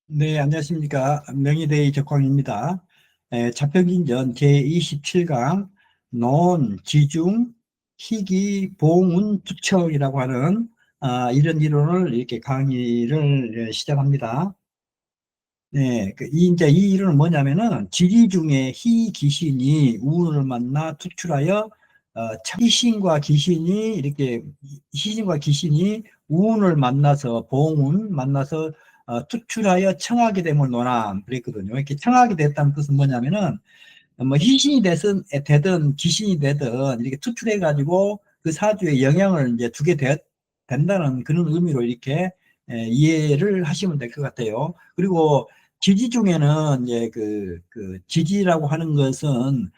네, 안녕하십니까. 명의대의 적광입니다. 자평gin전 제27강 논, 지중, 희귀, 봉운, 투척이라고 하는 이런 이론을 이렇게 강의를 시작합니다. 네, 이제 이 이론은 뭐냐면은 지리 중에 희귀신이 우운을 만나 투출하여 희신과 귀신이 이렇게 희신과 귀신이 우운을 만나서 봉운 만나서 투출하여 청하게 됨을 논함 그랬거든요. 이렇게 청하게 됐다는 뜻은 뭐냐면은 뭐 희신이 되든 귀신이 되든 이렇게 투출해 가지고 그 사주에 영향을 이제 주게 된다는 그런 의미로 이렇게 이해를 하시면 될 것 같아요. 그리고 지지 중에는 이제 그 지지라고 하는 것은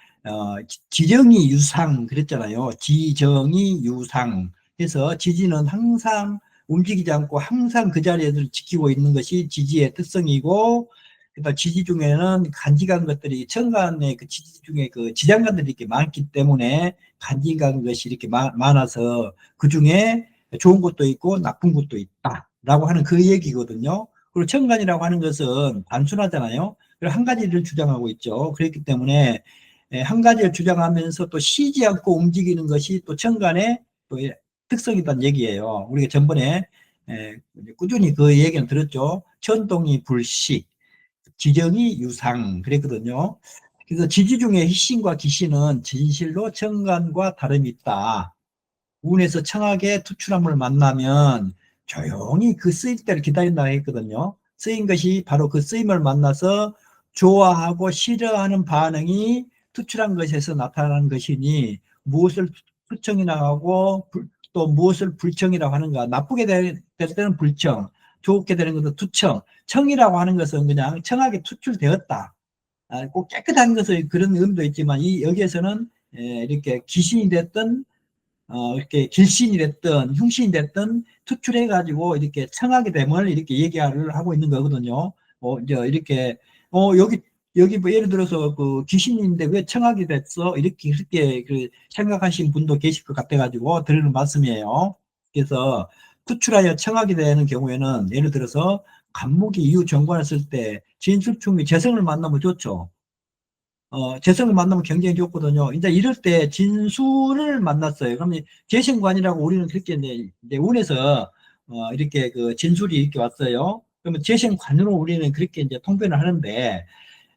지정이 유상 그랬잖아요. 지정이 유상. 그래서 지지는 항상 움직이지 않고 항상 그 자리에서 지키고 있는 것이 지지의 특성이고, 그러니까 지지 중에는 간직한 것들이 천간의 그 지지 중에 그 지장간들이 이렇게 많기 때문에 간직한 것이 이렇게 많아서 그 중에 좋은 것도 있고 나쁜 것도 있다라고 하는 그 얘기거든요. 그리고 천간이라고 하는 것은 단순하잖아요. 그리고 한 가지를 주장하고 있죠. 그렇기 때문에 한 가지를 주장하면서 또 쉬지 않고 움직이는 것이 또 천간의 또 특성이란 얘기예요. 우리가 전번에 꾸준히 그 얘기는 들었죠. 천동이 불시, 지정이 유상 그랬거든요. 그래서 지지 중에 희신과 기신은 진실로 천간과 다름이 있다. 운에서 청하게 투출함을 만나면 조용히 그 쓰일 때를 기다린다고 했거든요. 쓰인 것이 바로 그 쓰임을 만나서 좋아하고 싫어하는 반응이 투출한 것에서 나타나는 것이니 무엇을 투청이라고 하고 또 무엇을 불청이라고 하는가. 나쁘게 될 때는 불청, 좋게 되는 것도 투청. 청이라고 하는 것은 그냥 청하게 투출되었다. 꼭 깨끗한 것을 그런 의미도 있지만 여기에서는 이렇게 귀신이 됐든 이렇게 길신이 됐든 흉신이 됐든 투출해가지고 이렇게 청하게 됨을 이렇게 얘기를 하고 있는 거거든요. 이제 이렇게, 여기 뭐 예를 들어서 그 귀신인데 왜 청하게 됐어? 이렇게 그 생각하신 분도 계실 것 같아가지고 드리는 말씀이에요. 그래서 투출하여 청하게 되는 경우에는 예를 들어서 간목이 이후 정관을 쓸 때 진술충이 재성을 만나면 좋죠. 재성을 만나면 굉장히 좋거든요. 이제 이럴 때 진수를 만났어요. 그러면 재생관이라고 우리는 그렇게 이제 운에서 이렇게 그 진술이 이렇게 왔어요. 그러면 재생관으로 우리는 그렇게 이제 통변을 하는데,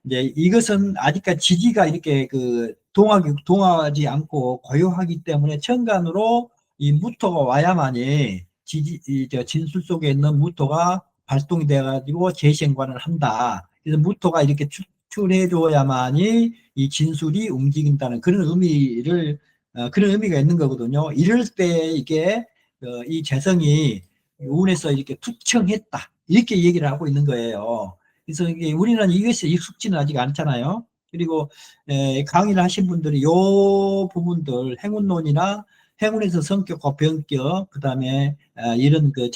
이제 이것은 아직까지 지지가 이렇게 그 동하지 않고 고요하기 때문에 천간으로 이 무토가 와야만이 저 진술 속에 있는 무토가 발동이 돼가지고 재생관을 한다. 그래서 무토가 이렇게 출해줘야만이 이 진술이 움직인다는 그런 의미가 있는 거거든요. 이럴 때 이게 이 재성이 운에서 이렇게 투청했다. 이렇게 얘기를 하고 있는 거예요. 그래서 이게 우리는 이것이 익숙지는 아직 않잖아요. 그리고 강의를 하신 분들이 요 부분들 행운론이나 행운에서 성격과 변격, 그다음에 이런 그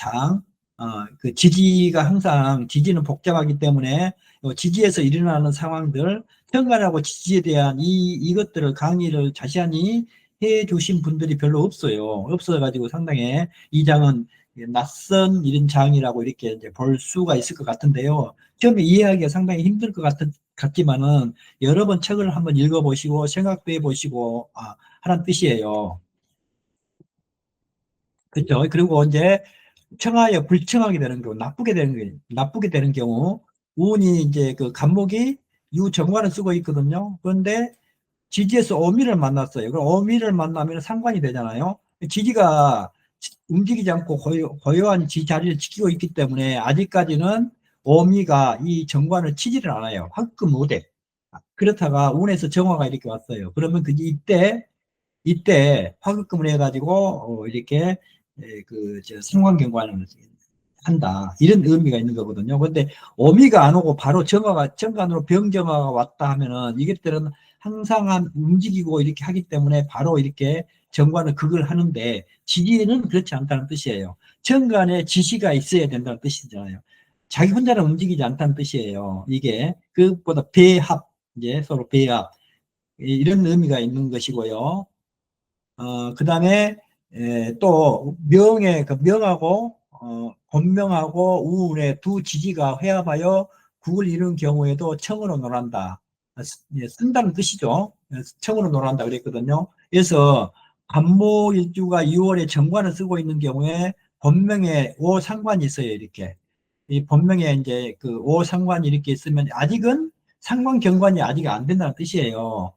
지지가 항상 지지는 복잡하기 때문에 지지에서 일어나는 상황들, 현관하고 지지에 대한 이것들을 강의를 자세히 해 주신 분들이 별로 없어요. 없어가지고 상당히 이 장은 낯선 이런 장이라고 이렇게 이제 볼 수가 있을 것 같은데요. 처음에 이해하기가 상당히 힘들 것 같지만은 여러 번 책을 한번 읽어보시고 생각도 해보시고 하는 뜻이에요. 그렇죠? 그리고 이제 청하여 불청하게 되는 경우, 나쁘게 되는 경우, 운이 이제 그 간목이 유정관을 쓰고 있거든요. 그런데 지지에서 어미를 만났어요. 그럼 어미를 만나면 상관이 되잖아요. 지지가 움직이지 않고 고요한 지 자리를 지키고 있기 때문에 아직까지는 어미가 이 정관을 치지를 않아요. 화급 못해. 그렇다가 운에서 정화가 이렇게 왔어요. 그러면 이때 화급금을 해가지고 이렇게 그저 상관경관을 한다 이런 의미가 있는 거거든요. 근데 어미가 안 오고 바로 정관으로 병정화가 왔다 하면은 이것들은 항상 움직이고 이렇게 하기 때문에 바로 이렇게 정관을 그걸 하는데 지지는 그렇지 않다는 뜻이에요. 정관에 지시가 있어야 된다는 뜻이잖아요. 자기 혼자는 움직이지 않다는 뜻이에요. 이게 그것보다 배합, 이제 서로 배합 이런 의미가 있는 것이고요. 그 다음에 또 명하고 본명하고 우운의 두 지지가 회합하여 국을 이룬 경우에도 청으로 논한다. 예, 쓴다는 뜻이죠. 예, 청으로 논한다 그랬거든요. 그래서 간모일주가 2월에 정관을 쓰고 있는 경우에 본명에 오상관이 있어요. 이렇게. 이 본명에 이제 그 오상관이 이렇게 있으면 아직은 상관 경관이 아직 안 된다는 뜻이에요.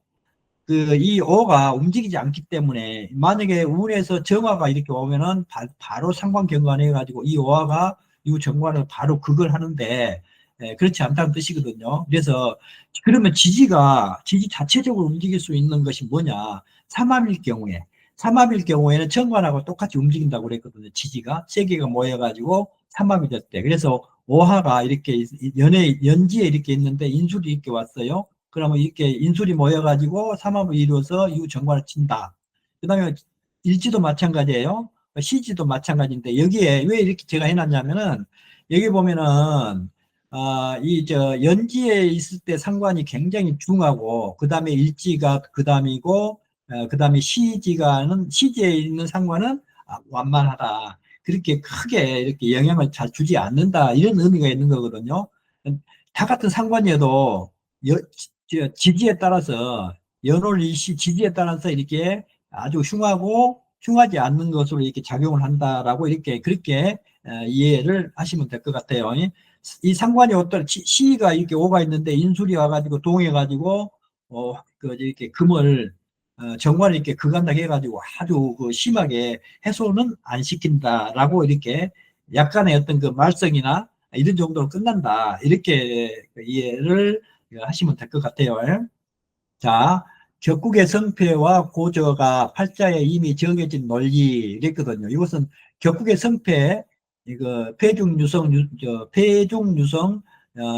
그 이 오가 움직이지 않기 때문에 만약에 운에서 정화가 이렇게 오면은 바로 상관경관해 가지고 이 오화가 이 정관을 바로 극을 하는데 그렇지 않다는 뜻이거든요. 그래서 그러면 지지 자체적으로 움직일 수 있는 것이 뭐냐? 삼합일 경우에 삼합일 경우에는 정관하고 똑같이 움직인다고 그랬거든요. 지지가 세 개가 모여가지고 삼합이 됐대. 그래서 오화가 이렇게 연지에 이렇게 있는데 인술이 이렇게 왔어요. 그러면 이렇게 인술이 모여가지고 삼합을 이루어서 이후 정관을 친다. 그 다음에 일지도 마찬가지예요. 시지도 마찬가지인데 여기에 왜 이렇게 제가 해놨냐면은 여기 보면은 저 연지에 있을 때 상관이 굉장히 중하고 그 다음에 일지가 그 다음이고 그 다음에 시지가는 시지에 있는 상관은 완만하다. 그렇게 크게 이렇게 영향을 잘 주지 않는다. 이런 의미가 있는 거거든요. 다 같은 상관이어도 지지에 따라서 연월일시 지지에 따라서 이렇게 아주 흉하고 흉하지 않는 것으로 이렇게 작용을 한다라고 이렇게 그렇게 이해를 하시면 될 것 같아요. 이 상관이 어떤 시가 이렇게 오가 있는데 인술이 와가지고 동해가지고 그 이렇게 금을 정관을 이렇게 그간다 해가지고 아주 그 심하게 해소는 안 시킨다라고 이렇게 약간의 어떤 그 말썽이나 이런 정도로 끝난다 이렇게 이해를 하시면 될 것 같아요. 자, 격국의 성패와 고저가 팔자에 이미 정해진 논리 이랬거든요. 이것은 격국의 성패, 이거 폐중유성, 폐중유성,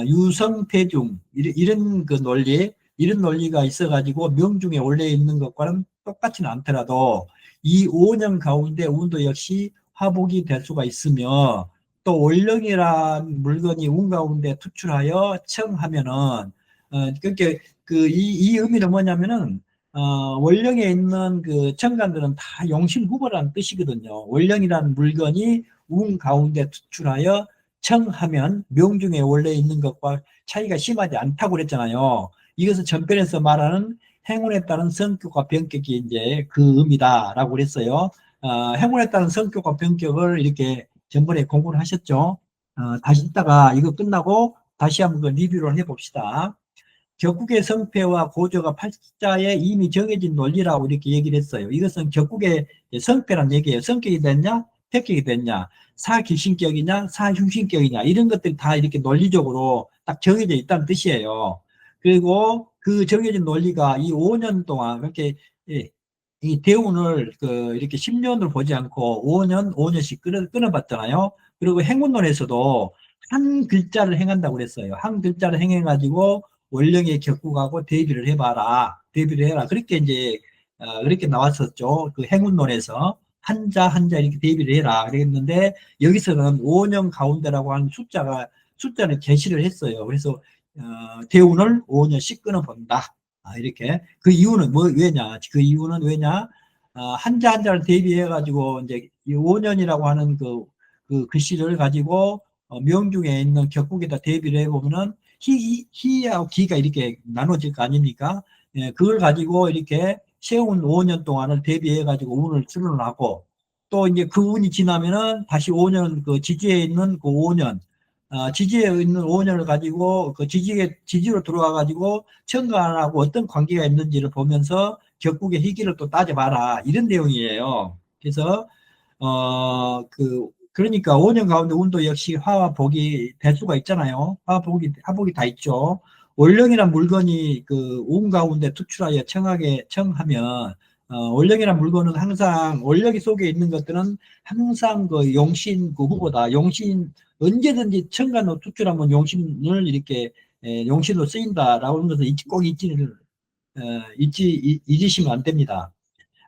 유성폐중 이런 그 논리, 이런 논리가 있어가지고 명중에 올려 있는 것과는 똑같지는 않더라도 이 5년 가운데 운도 역시 화복이 될 수가 있으며 또 월령이란 물건이 운 가운데 투출하여 청하면은 그렇게 이 의미는 뭐냐면은 원령에 있는 그 청간들은 다 용신 후보라는 뜻이거든요. 원령이라는 물건이 운 가운데 투출하여 청하면 명중에 원래 있는 것과 차이가 심하지 않다고 그랬잖아요. 이것은 전편에서 말하는 행운에 따른 성격과 변격이 이제 그 의미다라고 그랬어요. 행운에 따른 성격과 변격을 이렇게 전번에 공부를 하셨죠. 다시 이따가 이거 끝나고 다시 한번 리뷰를 해봅시다. 격국의 성패와 고저가 팔자에 이미 정해진 논리라고 이렇게 얘기를 했어요. 이것은 격국의 성패란 얘기예요. 성격이 됐냐? 패격이 됐냐? 사길신격이냐? 사흉신격이냐? 이런 것들이 다 이렇게 논리적으로 딱 정해져 있다는 뜻이에요. 그리고 그 정해진 논리가 이 5년 동안 그렇게 이 대운을 이렇게 10년을 보지 않고 5년, 5년씩 끊어봤잖아요. 그리고 행운론에서도 한 글자를 행한다고 그랬어요. 한 글자를 행해가지고 원령에 격국하고 대비를 해봐라. 대비를 해라. 그렇게 이제, 그렇게 나왔었죠. 그 행운론에서 한자, 한자 이렇게 대비를 해라. 그랬는데 여기서는 5년 가운데라고 하는 숫자를 제시를 했어요. 그래서, 대운을 5년씩 끊어본다. 이렇게. 그 이유는 왜냐? 그 이유는 왜냐? 한자 한자를 대비해가지고 이제 이 5년이라고 하는 그 글씨를 가지고 명중에 있는 격국에다 대비를 해보면은 희하고 기가 이렇게 나눠질 거 아닙니까? 예, 그걸 가지고 이렇게 세운 5년 동안을 대비해가지고 운을 출원을 하고 또 이제 그 운이 지나면은 다시 5년 그 지지에 있는 그 5년 지지에 있는 5년을 가지고 그 지지로 들어와 가지고 청간하고 어떤 관계가 있는지를 보면서 격국의 희기를 또 따져봐라 이런 내용이에요. 그래서 그러니까 5년 가운데 운도 역시 화와 복이 될 수가 있잖아요. 화복이 다 있죠. 월령이란 물건이 그 운 가운데 투출하여 청하면 원령이란 물건은 항상 원령이 속에 있는 것들은 항상 그 용신 그 후보다. 용신 언제든지 청간으로 투출하면 용신을 이렇게 용신으로 쓰인다라고 하는 것을 꼭 잊으시면 안 됩니다.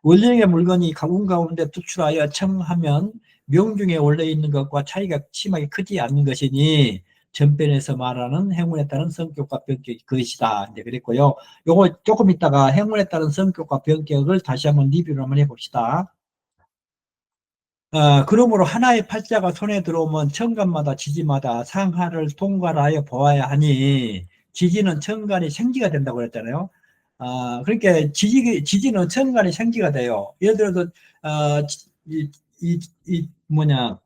원령의 물건이 운 가운데 투출하여 청하면 명중에 원래 있는 것과 차이가 심하게 크지 않는 것이니 전편에서 말하는 행운에 따른 성격과 변격이 그것이다. 이제 그랬고요. 요거 조금 있다가 행운에 따른 성격과 변격을 다시 한번 리뷰를 한번 해봅시다. 그러므로 하나의 팔자가 손에 들어오면 천간마다 지지마다 상하를 통과하여 보아야 하니 지지는 천간이 생기가 된다고 그랬잖아요. 그러니까 지지는 천간이 생기가 돼요. 예를 들어서 뭐냐,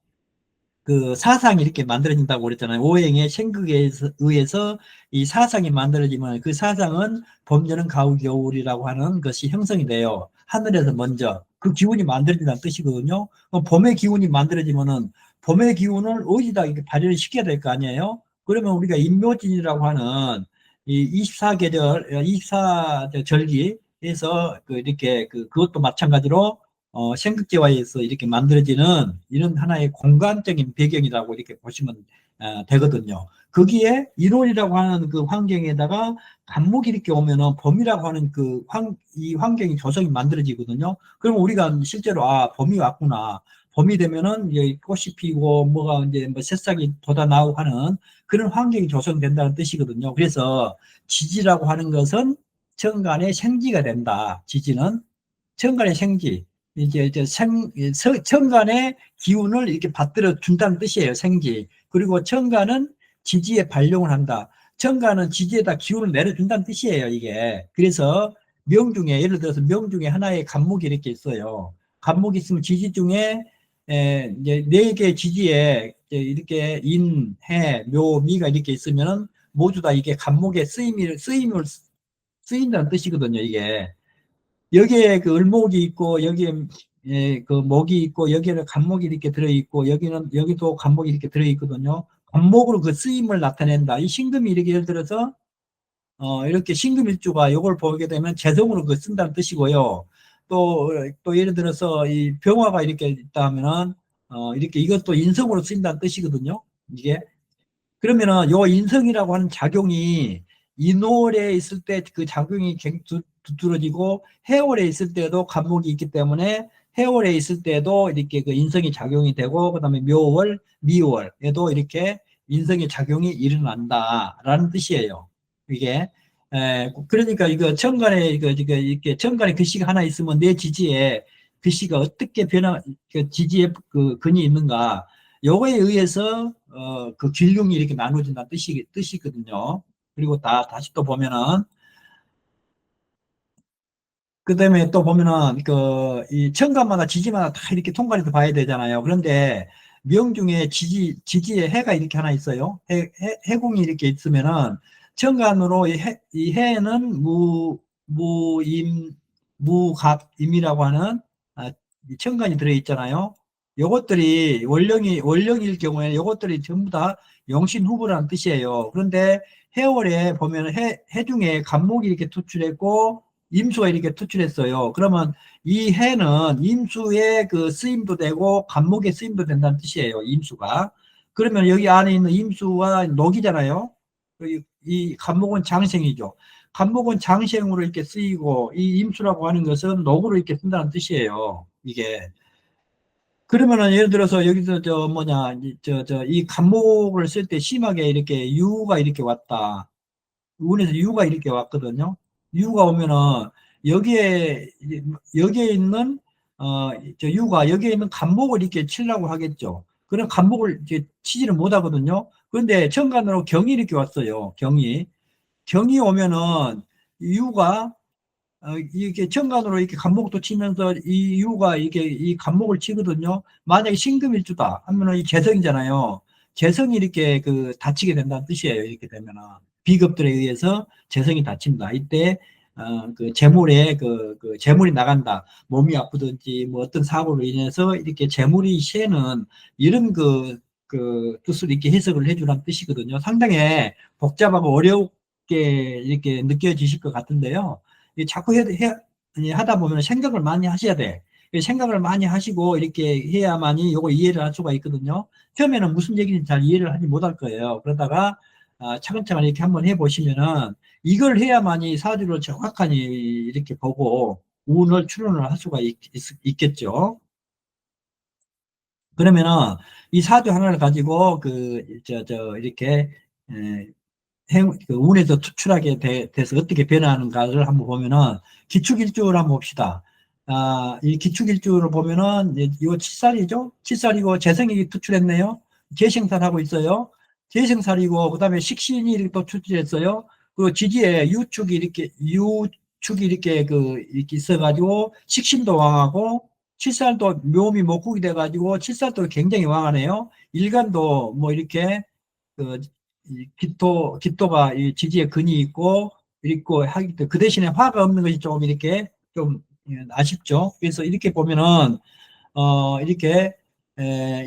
그 사상이 이렇게 만들어진다고 그랬잖아요. 오행의 생극에 의해서 이 사상이 만들어지면 그 사상은 봄, 여름, 가을, 겨울이라고 하는 것이 형성이 돼요. 하늘에서 먼저 그 기운이 만들어진다는 뜻이거든요. 봄의 기운이 만들어지면은 봄의 기운을 어디다 이렇게 발현을 시켜야 될 거 아니에요. 그러면 우리가 인묘진이라고 하는 이 24계절, 24절기에서 이렇게 그것도 마찬가지로 생극제화에서 이렇게 만들어지는 이런 하나의 공간적인 배경이라고 이렇게 보시면 되거든요. 거기에 일월이라고 하는 그 환경에다가 간목이 이렇게 오면은 봄이라고 하는 이 환경이 조성이 만들어지거든요. 그러면 우리가 실제로 봄이 왔구나. 봄이 되면은 이제 꽃이 피고 뭐가 이제 뭐 새싹이 돋아 나오고 하는 그런 환경이 조성된다는 뜻이거든요. 그래서 지지라고 하는 것은 천간의 생기가 된다. 지지는 천간의 생기. 이제 천간의 기운을 이렇게 받들어 준다는 뜻이에요. 생기. 그리고 천간은 지지에 발용을 한다. 천간은 지지에다 기운을 내려준다는 뜻이에요. 이게. 그래서 명중에, 예를 들어서 명중에 하나의 간목이 이렇게 있어요. 간목이 있으면 지지 중에 이제 네 개 지지에 이렇게 인, 해, 묘, 미가 이렇게 있으면은 모두 다 이게 간목의 쓰인다는 뜻이거든요. 이게. 여기에 그 을목이 있고 여기에 그 목이 있고 여기에는 간목이 이렇게 들어있고 여기도 간목이 이렇게 들어있거든요. 간목으로 그 쓰임을 나타낸다. 이 신금이 이렇게 예를 들어서 이렇게 신금일주가 이걸 보게 되면 재성으로 그 쓴다는 뜻이고요. 또 예를 들어서 이 병화가 이렇게 있다 하면은 이렇게 이것도 인성으로 쓰인다는 뜻이거든요. 이게 그러면은 요 인성이라고 하는 작용이 인월에 있을 때 그 작용이 두드러지고 해월에 있을 때도 간목이 있기 때문에 해월에 있을 때도 이렇게 그 인성이 작용이 되고 그다음에 묘월, 미월에도 이렇게 인성의 작용이 일어난다라는 뜻이에요. 이게 그러니까 이거 천간에 이렇게 천간에 글씨가 하나 있으면 내 지지에 글씨가 어떻게 그 지지에 그 근이 있는가 요거에 의해서 그 길흉이 이렇게 나눠진다는 뜻이거든요. 그리고 다시 또 보면은 그다음에 또 보면은 이 천간마다 지지마다 다 이렇게 통관해서 봐야 되잖아요. 그런데 명중에 지지에 해가 이렇게 하나 있어요. 해공이 이렇게 있으면은 천간으로 이 해는 무갑임이라고 하는 이 천간이 들어 있잖아요. 요것들이 원령일 경우에 요것들이 전부 다 용신후보라는 뜻이에요. 그런데 해월에 보면 해중에 간목이 이렇게 투출했고 임수가 이렇게 투출했어요. 그러면 이 해는 임수의 그 쓰임도 되고 간목의 쓰임도 된다는 뜻이에요. 임수가. 그러면 여기 안에 있는 임수와 녹이잖아요. 이 간목은 장생이죠. 간목은 장생으로 이렇게 쓰이고 이 임수라고 하는 것은 녹으로 이렇게 쓴다는 뜻이에요. 이게. 그러면은 예를 들어서 여기서 이 간목을 쓸 때 심하게 이렇게 유가 이렇게 왔다. 운에서 유가 이렇게 왔거든요. 유가 오면은 여기에 여기에 있는 유가 여기에 있는 간목을 이렇게 치려고 하겠죠. 그런 간목을 이제 치지를 못하거든요. 그런데 천간으로 경이 이렇게 왔어요. 경이 오면은 유가 이게 천간으로 이렇게 간목도 치면서 이 유가 이게 이 간목을 치거든요. 만약에 신금일주다 하면은 이 재성이잖아요. 재성이 이렇게 다치게 된다는 뜻이에요. 이렇게 되면은 비겁들에 의해서 재성이 다친다. 이때 그 재물에 재물이 나간다. 몸이 아프든지 뭐 어떤 사고로 인해서 이렇게 재물이 새는 이런 뜻을 이렇게 해석을 해주라는 뜻이거든요. 상당히 복잡하고 어렵게 이렇게 느껴지실 것 같은데요. 자꾸 하다 보면 생각을 많이 하셔야 돼. 생각을 많이 하시고 이렇게 해야만이 요거 이해를 할 수가 있거든요. 처음에는 무슨 얘기인지 잘 이해를 하지 못할 거예요. 그러다가 차근차근 이렇게 한번 해보시면은 이걸 해야만이 사주를 정확하게 이렇게 보고 운을 추론을 할 수가 있겠죠. 그러면은 이 사주 하나를 가지고 이렇게 운에서 투출하게 돼서 어떻게 변화하는가를 한번 보면은 기축일주를 한번 봅시다. 이 기축일주를 보면은, 이거 칠살이죠? 칠살이고, 재성이 투출했네요. 재생살하고 있어요. 재생살이고, 그 다음에 식신이 이렇게 또 투출했어요. 그리고 지지에 유축이 이렇게 있어가지고, 식신도 왕하고, 칠살도 묘미 목국이 돼가지고, 칠살도 굉장히 왕하네요. 일간도 뭐 이렇게, 그, 기토가 이 지지에 근이 있고 하기 때문에 그 대신에 화가 없는 것이 조금 이렇게 좀 아쉽죠. 그래서 이렇게 보면은, 이렇게,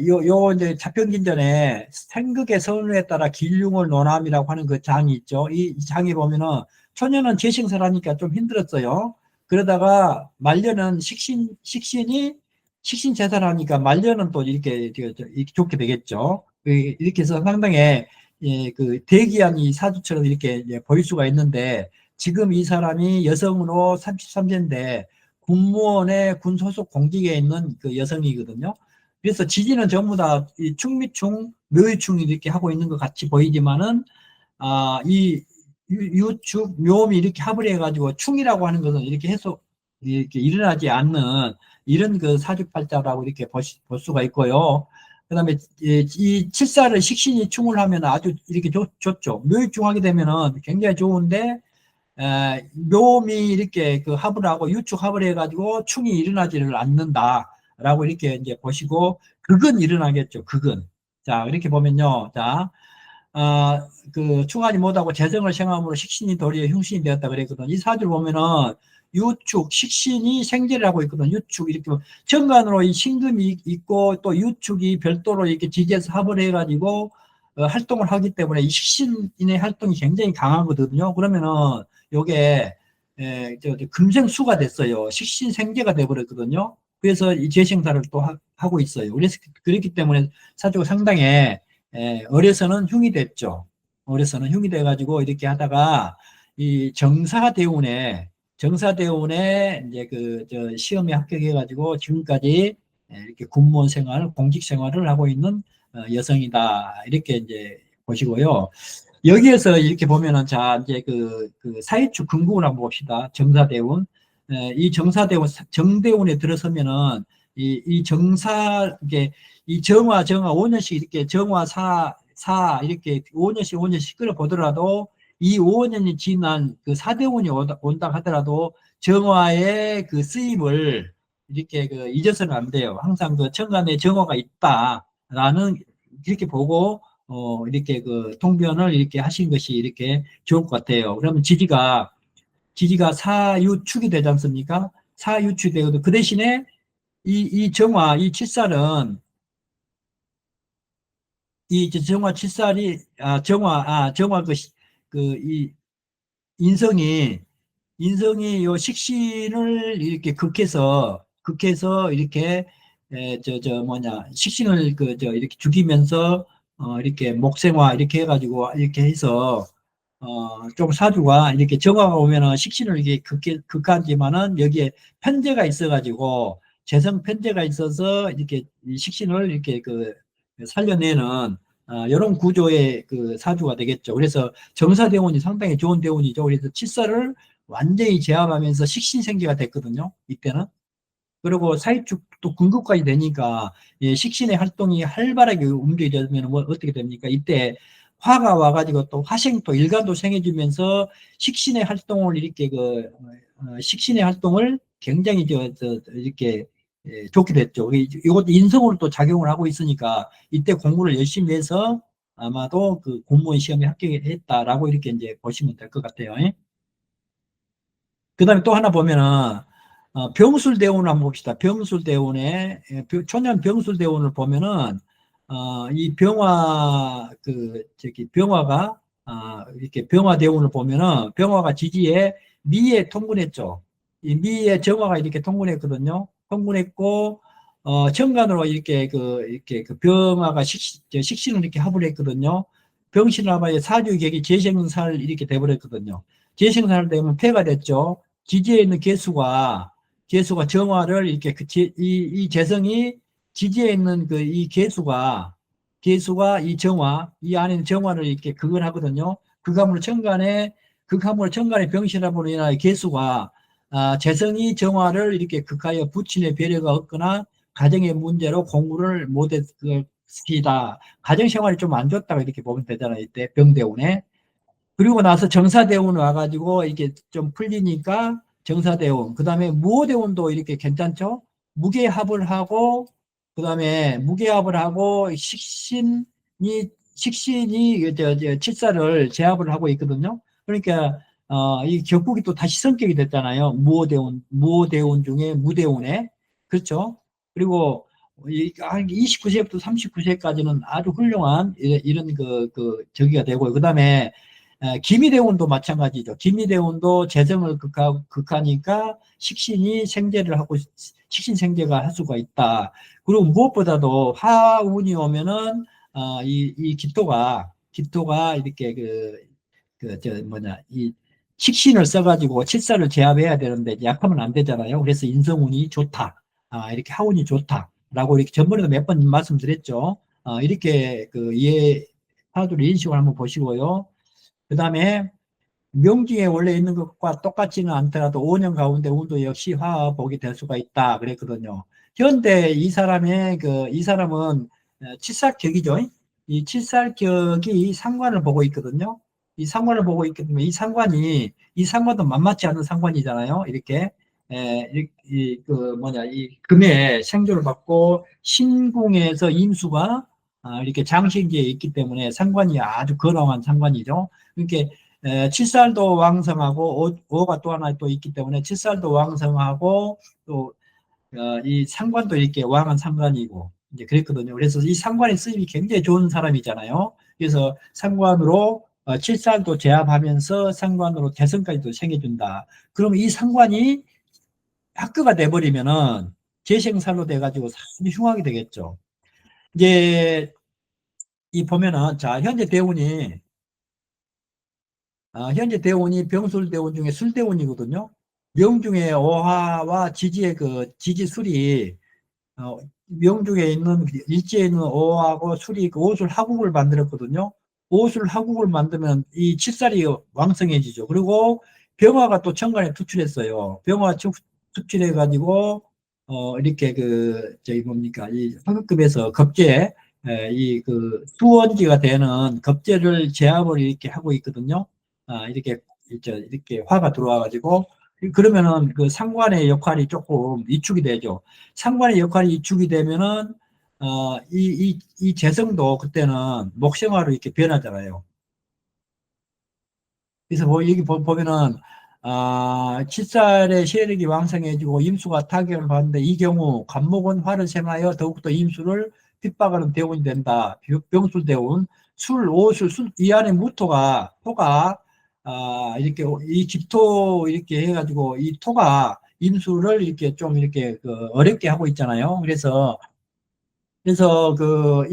요 이제 자평긴전에 생극의 선언에 따라 길흉을 논함이라고 하는 그 장이 있죠. 이 장에 보면은 초년은 재생살하니까 좀 힘들었어요. 그러다가 말년은 식신 제살하니까 말년은 또 이렇게 좋게 되겠죠. 이렇게 해서 상당히 그 대기한 이 사주처럼 이렇게 보일 수가 있는데 지금 이 사람이 여성으로 33세인데 군무원의 군 소속 공직에 있는 그 여성이거든요. 그래서 지지는 전부 다 이 충미충, 묘유충 이렇게 하고 있는 것 같이 보이지만은, 이 유축, 묘미 이렇게 합을 해가지고 충이라고 하는 것은 이렇게 해서 이렇게 일어나지 않는 이런 그 사주팔자라고 이렇게 볼 수가 있고요. 그 다음에 이 칠사를 식신이 충을 하면 아주 이렇게 좋죠. 묘유충 하게 되면은 굉장히 좋은데, 묘미 이렇게 그 합을 하고 유축 합을 해가지고 충이 일어나지를 않는다라고 이렇게 이제 보시고 극은 일어나겠죠. 극은. 자, 이렇게 보면요. 자, 그 충하지 못하고 재성을 생함으로 식신이 도리어 흉신이 되었다 그랬거든. 이 사주를 보면은 유축, 식신이 생제를 하고 있거든. 유축 이렇게 정관으로 이 신금이 있고 또 유축이 별도로 이렇게 지지해서 합을 해가지고 활동을 하기 때문에 이 식신의 활동이 굉장히 강하거든요. 그러면은 요게 금생수가 됐어요. 식신생제가 돼버렸거든요. 그래서 이 재생사를 또 하고 있어요. 그래서 그렇기 때문에 사주가 상당히 어려서는 흉이 됐죠. 어려서는 흉이 돼가지고 이렇게 하다가 이 정사대운에 이제 저 시험에 합격해가지고 지금까지 이렇게 군무원 생활, 공직 생활을 하고 있는 여성이다. 이렇게 이제 보시고요. 여기에서 이렇게 보면은 자 이제 그 사회축 근국을 한번 봅시다. 정사대운. 이 정사대운 정대운에 들어서면은 이 정사 이게 이 정화 5년씩 이렇게 정화 사 이렇게 5년씩 끌어 보더라도 이 5년이 지난 그 사대운이 온다 하더라도 정화의 그 쓰임을 이렇게 그 잊어서는 안 돼요. 항상 그 천간에 정화가 있다라는 이렇게 보고 이렇게 그 통변을 이렇게 하신 것이 이렇게 좋을 것 같아요. 그러면 지지가 사유축이 되지 않습니까? 사유축이 되거든. 그 대신에 이 정화, 이 칠살은 이 정화 칠살이 정화 이 인성이 요 식신을 이렇게 극해서 이렇게 저 뭐냐 식신을 이렇게 죽이면서 이렇게 목생화 이렇게 해가지고 이렇게 해서 좀 사주가 이렇게 정화가 오면은 식신을 이렇게 극하지만은 여기에 편제가 있어가지고 재성 편제가 있어서 이렇게 이 식신을 이렇게 살려내는 이런 구조의 그 사주가 되겠죠. 그래서 정사대운이 상당히 좋은 대운이죠. 그래서 칠사를 완전히 제압하면서 식신생기가 됐거든요. 이때는. 그리고 사입축도 군급까지 되니까 식신의 활동이 활발하게 움직여지면 뭐 어떻게 됩니까? 이때 화가 와가지고 또 화생도 일간도 생겨지면서 식신의 활동을 이렇게 식신의 활동을 굉장히 이렇게 좋게 됐죠. 이것도 인성으로 또 작용을 하고 있으니까 이때 공부를 열심히 해서 아마도 그 공무원 시험에 합격했다라고 이렇게 이제 보시면 될 것 같아요. 그 다음에 또 하나 보면은, 병술대운을 한번 봅시다. 병술대운에, 초년 병술대운을 보면은, 이 병화가, 이렇게 병화대운을 보면은, 병화가 지지에 미에 통군했죠. 이 미에 정화가 이렇게 통군했거든요. 통군했고, 정관으로 이렇게 그 병화가 식신을 이렇게 합을 했거든요. 병신을 하면 사주격이 재생살 이렇게 돼버렸거든요. 재생살 되면 폐가 됐죠. 지지에 있는 개수가 정화를 이렇게 이 재성이 지지에 있는 이 개수가 이 정화 이 안에 있는 정화를 이렇게 극을 하거든요. 극함으로 천간에 병신함으로 인하여 개수가 재성이 정화를 이렇게 극하여 부친의 배려가 없거나 가정의 문제로 공부를 못했시다. 가정생활이 좀 안 좋다고 이렇게 보면 되잖아요. 이때 병대운에. 그리고 나서 정사대운 와가지고 이게 좀 풀리니까 정사대운, 그 다음에 무호대운도 이렇게 괜찮죠? 무게합을 하고, 그 다음에 무게합을 하고, 식신이 칠사를 제압을 하고 있거든요. 그러니까, 이 격국이 또 다시 성격이 됐잖아요. 무호대운 중에 무대운에. 그렇죠? 그리고 한 29세부터 39세까지는 아주 훌륭한 이런 저기가 되고, 그 다음에 기미대운도 마찬가지죠. 기미대운도 재정을 극하니까 식신이 생재를 하고 식신생재가 할 수가 있다. 그리고 무엇보다도 화운이 오면은 이 기토가 이렇게 이 식신을 써가지고 칠사를 제압해야 되는데 약하면 안 되잖아요. 그래서 인성운이 좋다. 이렇게 하운이 좋다라고 이렇게 전번에도 몇 번 말씀드렸죠. 이렇게 하나둘 인식을 한번 보시고요. 그 다음에 명중에 원래 있는 것과 똑같지는 않더라도 5년 가운데 운도 역시 화복이 될 수가 있다 그랬거든요. 현대 이 사람은 칠살격이죠. 이 칠살격이 상관을 보고 있거든요. 이 상관을 보고 있기 때문에 이 상관도 만만치 않은 상관이잖아요. 이렇게 이 금의 생조를 받고 신궁에서 임수가 이렇게 장신기에 있기 때문에 상관이 아주 건강한 상관이죠. 그러니까 칠살도 왕성하고 오가 또 하나 또 있기 때문에 칠살도 왕성하고 또 이 상관도 이렇게 왕한 상관이고 이제 그랬거든요. 그래서 이 상관의 쓰임이 굉장히 좋은 사람이잖아요. 그래서 상관으로 칠살도 제압하면서 상관으로 대선까지도 생겨준다. 그러면 이 상관이 학교가 돼버리면은 재생살로 돼가지고 상당히 흉하게 되겠죠. 이제 이 보면은 자 현재 대운이 병술대운 중에 술대운이거든요. 명중에 오화와 지지의 지지술이 명중에 있는 일지에 있는 오하고 술이 그 오술 하국을 만들었거든요. 오술 하국을 만들면 이 칠살이 왕성해지죠. 그리고 병화가 또 천간에 투출했어요. 병화 투출해 가지고 이렇게 저기 뭡니까 이 황급급에서 겁재 수원지가 되는 겁재를 제압을 이렇게 하고 있거든요. 이렇게 화가 들어와 가지고 그러면은 그 상관의 역할이 조금 위축이 되죠. 상관의 역할이 위축이 되면은 이 재성도 그때는 목생화로 이렇게 변하잖아요. 그래서 여기 보면은 칠살의 세력이 왕성해지고 임수가 타격을 받는데 이 경우 간목은 화를 생하여 더욱더 임수를 핍박하는 대운이 된다. 병술대운, 이 안에 토가 이렇게 이 집토 이렇게 해가지고 이 토가 임수를 이렇게 좀 이렇게 어렵게 하고 있잖아요. 그래서 이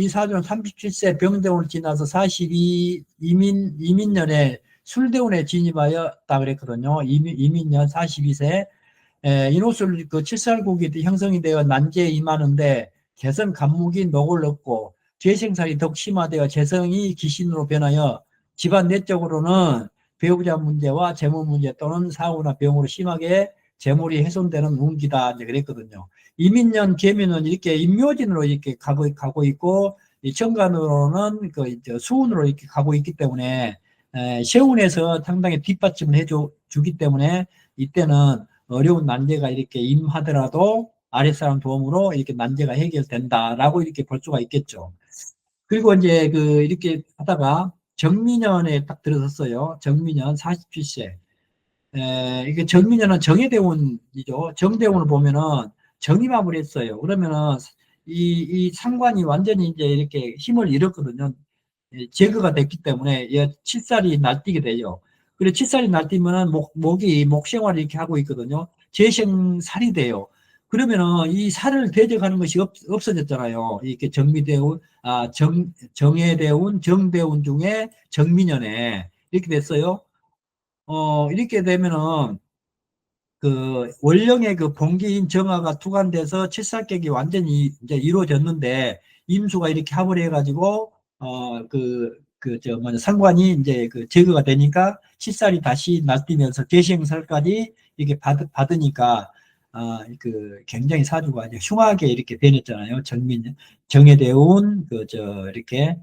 사주는 37세 병대운을 지나서 42이민년에 술대운에 진입하였다 그랬거든요. 이민년 42세. 인호술 칠살국이 형성이 되어 난제에 임하는데 개성 간목이 녹을 얻고 죄생살이 더 심화되어 재성이 기신으로 변하여 집안 내적으로는 배우자 문제와 재물 문제 또는 사고나 병으로 심하게 재물이 훼손되는 운기다 이제 그랬거든요. 이민년 계민은 이렇게 인묘진으로 이렇게 가고 있고 이 정간으로는 수운으로 이렇게 가고 있기 때문에 세운에서 상당히 뒷받침을 주기 때문에 이때는 어려운 난제가 이렇게 임하더라도 아랫사람 도움으로 이렇게 난제가 해결된다라고 이렇게 볼 수가 있겠죠. 그리고 이제 이렇게 하다가 정민년에 딱 들어섰어요. 정민년 47세. 이게 정민년은 정예대운이죠. 정대운을 보면은 정임합을 했어요. 그러면은 이 상관이 완전히 이제 이렇게 힘을 잃었거든요. 제거가 됐기 때문에 칠살이 날뛰게 되죠. 그리고 칠살이 날뛰면은 목이 목생활을 이렇게 하고 있거든요. 재생살이 돼요. 그러면은 이 살을 대적하는 것이 없어졌잖아요. 이렇게 정예대운, 정대운 중에 정민년에 이렇게 됐어요. 이렇게 되면은 원령의 본기인 정화가 투관돼서 칠살격이 완전히 이제 이루어졌는데 임수가 이렇게 합을 해가지고 상관이 이제 제거가 되니까 칫살이 다시 날뛰면서 재생살까지 이렇게 받으니까, 굉장히 사주가 이제 흉하게 이렇게 변했잖아요. 정해대운, 이렇게,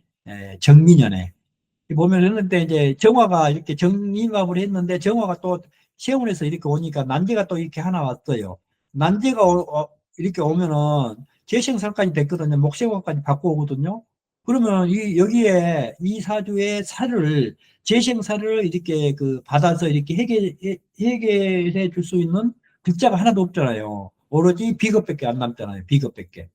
정민연애. 보면은, 근데 이제 정화가 이렇게 정임합을 했는데, 정화가 또 세운에서 이렇게 오니까 난제가 또 이렇게 하나 왔어요. 난제가 이렇게 오면은 재생살까지 됐거든요. 목생화까지 바꿔오거든요. 그러면 여기에 이 사주의 살을, 재생살을 이렇게 받아서 이렇게 해결해 줄 수 있는 글자가 하나도 없잖아요. 오로지 비겁밖에 안 남잖아요. 비겁밖에.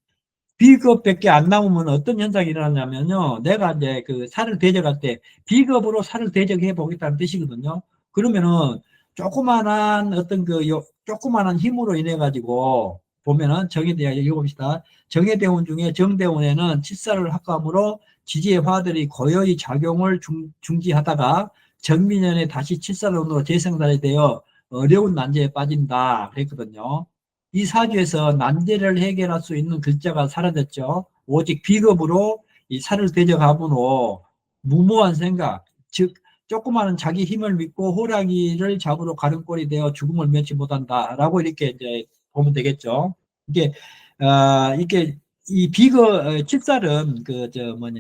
비겁밖에 안 남으면 어떤 현상이 일어나냐면요. 내가 이제 살을 대적할 때 비겁으로 살을 대적해 보겠다는 뜻이거든요. 그러면은 조그만한 조그만한 힘으로 인해 가지고 보면은 정해대원 읽어봅시다. 정해대원 중에 정대원에는 칠살을 합감으로 지지의 화들이 고요히 작용을 중지하다가 정민연에 다시 칠살론으로 재생산이 되어 어려운 난제에 빠진다 그랬거든요. 이 사주에서 난제를 해결할 수 있는 글자가 사라졌죠. 오직 비겁으로 이 살을 대적하므로 무모한 생각, 즉 조그마한 자기 힘을 믿고 호랑이를 잡으러 가는 꼴이 되어 죽음을 면치 못한다라고 이렇게 이제 보면 되겠죠. 이게 이게 이 칠살은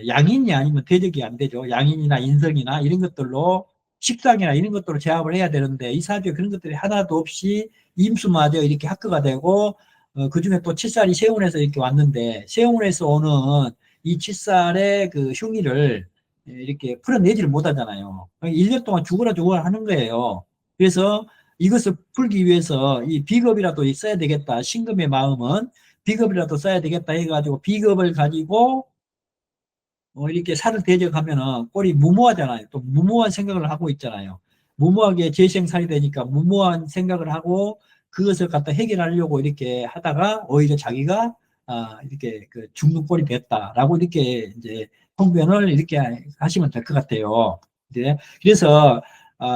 양인이 아니면 대적이 안 되죠. 양인이나 인성이나 이런 것들로 식상이나 이런 것들로 제압을 해야 되는데 이 사주에 그런 것들이 하나도 없이 임수마저 이렇게 합거가 되고 그중에 또 칠살이 세운에서 이렇게 왔는데 세운에서 오는 이 칠살의 흉의를 이렇게 풀어내지를 못하잖아요. 1년 동안 죽어라 하는 거예요. 그래서 이것을 풀기 위해서 이 비겁이라도 써야 되겠다. 신금의 마음은 비겁이라도 써야 되겠다 해가지고 비겁을 가지고 이렇게 살을 대적하면은 꼴이 무모하잖아요. 또 무모한 생각을 하고 있잖아요. 무모하게 재생살이 되니까 무모한 생각을 하고 그것을 갖다 해결하려고 이렇게 하다가 오히려 자기가 이렇게 죽는 꼴이 됐다라고 이렇게 이제 통변을 이렇게 하시면 될 것 같아요. 그래서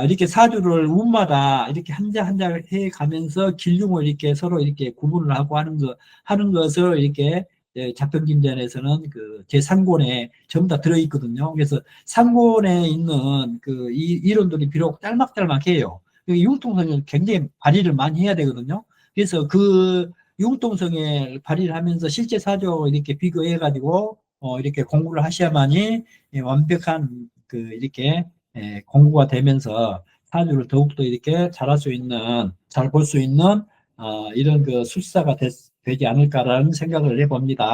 이렇게 사주를 운마다 이렇게 한자 한자 해 가면서 길흉을 이렇게 서로 이렇게 구분을 하고 하는 것을 이렇게 자평진전에서는 제3권에 전부 다 들어있거든요. 그래서 3권에 있는 이론들이 비록 짤막짤막해요. 융통성을 굉장히 발휘를 많이 해야 되거든요. 그래서 융통성에 발휘를 하면서 실제 사주하고 이렇게 비교해가지고 이렇게 공부를 하셔야만이 완벽한 이렇게 공부가 되면서 사주를 더욱더 이렇게 잘할 수 있는, 잘 볼 수 있는 이런 술사가 되지 않을까라는 생각을 해봅니다.